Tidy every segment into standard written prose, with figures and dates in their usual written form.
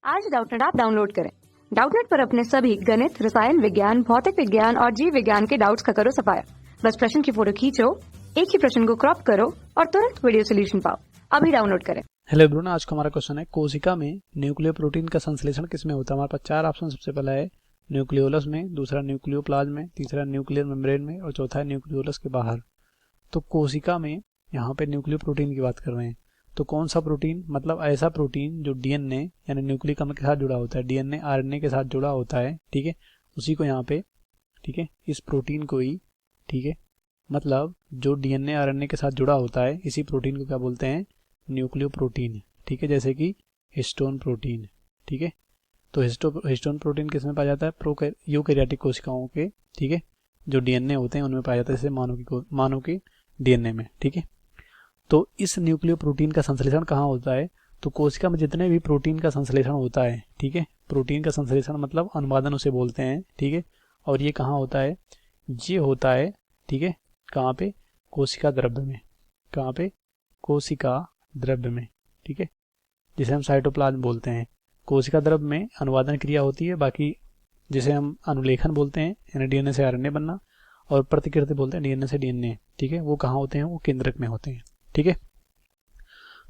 आज Doubtnut app download करें। Doubtnut पर अपने सभी गणित, रसायन विज्ञान, भौतिक विज्ञान और जीव विज्ञान के डाउट्स का करो सफाया। बस प्रश्न की फोटो खींचो, एक ही प्रश्न को क्रॉप करो और तुरंत वीडियो सोल्यूशन पाओ। अभी डाउनलोड करें। हेलो एवरीवन, आज का हमारा क्वेश्चन है कोशिका में न्यूक्लियर प्रोटीन का संश्लेषण किसमें होता है। हमारे पास चार ऑप्शन। सबसे पहला है न्यूक्लियोलस में, दूसरा न्यूक्लियोप्लाज्म में, तीसरा न्यूक्लियर मेम्ब्रेन में और चौथा है न्यूक्लियोलस के बाहर। तो कोशिका में यहाँ पे न्यूक्लियर प्रोटीन की बात कर रहे हैं। तो कौन सा प्रोटीन, मतलब ऐसा प्रोटीन जो डीएनए यानी न्यूक्लिक अम्ल के साथ जुड़ा होता है, डीएनए आरएनए के साथ जुड़ा होता है, ठीक है, उसी को यहाँ पे, ठीक है, इस प्रोटीन को ही, ठीक है, मतलब जो डीएनए आरएनए के साथ जुड़ा होता है इसी प्रोटीन को क्या बोलते हैं, न्यूक्लियो प्रोटीन, ठीक है, जैसे कि हिस्टोन प्रोटीन, ठीक है। तो हिस्टोन प्रोटीन किस में पाया जाता है, यूकैरियोटिक कोशिकाओं के, ठीक है, जो डीएनए होते हैं उनमें पाया जाता है, जैसे मानव के डीएनए में, ठीक है। तो इस न्यूक्लियो प्रोटीन का संश्लेषण कहाँ होता है, तो कोशिका में जितने भी प्रोटीन का संश्लेषण होता है, ठीक है, प्रोटीन का संश्लेषण मतलब अनुवादन उसे बोलते हैं, ठीक है। और ये कहाँ होता है, ये होता है, ठीक है, कहाँ पे, कोशिका द्रव्य में, कहाँ पे, कोशिका द्रव्य में, ठीक है, जिसे हम साइटोप्लाज्म बोलते हैं। कोशिका द्रव्य में अनुवादन क्रिया होती है, बाकी जिसे हम अनुलेखन बोलते हैं यानी डीएनए से आरएनए बनना, और प्रतिकृति बोलते हैं डीएनए से डीएनए, ठीक है, वो कहाँ होते हैं, वो केंद्रक में होते हैं, ठीक है।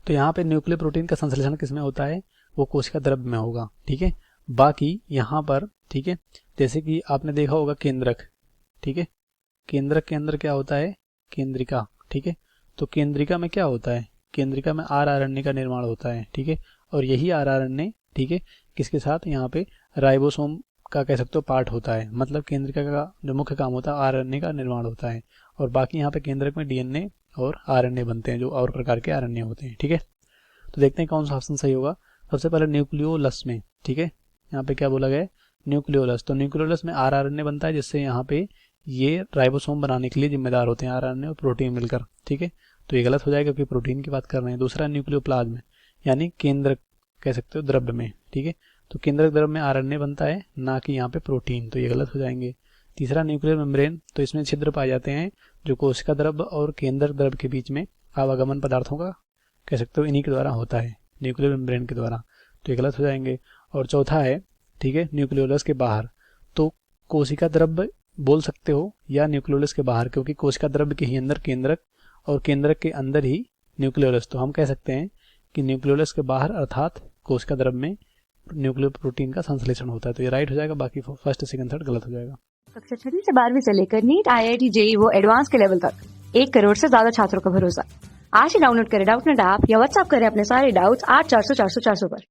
तो यहाँ पे न्यूक्लियर प्रोटीन का संश्लेषण किसमें होता है, वो कोशिका द्रव्य में होगा, ठीक है। बाकी यहाँ पर, ठीक है, जैसे कि आपने देखा होगा केंद्रक, ठीक है, केंद्रक के अंदर क्या होता है, केंद्रिका, ठीक है। तो केंद्रिका में क्या होता है, केंद्रिका में आरएनए का निर्माण होता है, ठीक है। और यही आरएनए, ठीक है, किसके साथ, यहाँ पे राइबोसोम का कह सकते हो पार्ट होता है, मतलब केंद्रिका का जो मुख्य काम होता है आरएनए का निर्माण होता है, और बाकी यहाँ पे केंद्रक में डीएनए और आरएनए बनते हैं, जो और प्रकार के आरएनए होते हैं, ठीक है। तो देखते हैं कौन सा ऑप्शन सही होगा। सबसे पहले न्यूक्लियोलस में, ठीक है, यहाँ पे क्या बोला गया है, न्यूक्लियोलस। तो न्यूक्लियोलस में आरएनए बनता है, जिससे यहाँ पे ये राइबोसोम बनाने के लिए जिम्मेदार होते हैं आरएनए और प्रोटीन मिलकर, ठीक है। तो ये गलत हो जाएगा क्योंकि प्रोटीन की बात कर रहे हैं। दूसरा न्यूक्लियोप्लाज्म यानी केंद्रक कह सकते हो द्रव्य में, ठीक है। तो केंद्रक द्रव्य में आरएनए बनता है, ना कि यहाँ पे प्रोटीन, तो ये गलत हो जाएंगे। तीसरा न्यूक्लियर मेम्ब्रेन, तो इसमें छिद्र पाए जाते हैं जो कोशिका द्रव्य और केंद्रक द्रव्य के बीच में आवागमन पदार्थों का कह सकते हो इन्हीं के द्वारा होता है, न्यूक्लियर मेम्ब्रेन के द्वारा, तो ये गलत हो जाएंगे। और चौथा है, ठीक है, न्यूक्लियोलस के बाहर। तो कोशिका द्रव्य बोल सकते हो या न्यूक्लियोलस के बाहर, क्योंकि कोशिका द्रव्य के ही अंदर केंद्रक और केंद्रक के अंदर ही न्यूक्लियोलस। तो हम कह सकते हैं कि न्यूक्लियोलस के बाहर अर्थात कोशिका द्रव्य में न्यूक्लियर प्रोटीन का संश्लेषण होता है। तो ये राइट हो जाएगा, बाकी फर्स्ट सेकंड थर्ड गलत हो जाएगा। कक्षा 6 से 12वीं से लेकर नीट, आईआईटी, जेईई वो एडवांस के लेवल तक 1 करोड़ से ज्यादा छात्रों का भरोसा। आज ही डाउनलोड करें डाउटनेट ऐप या व्हाट्सएप करें अपने सारे डाउट्स 8400 400 400 पर।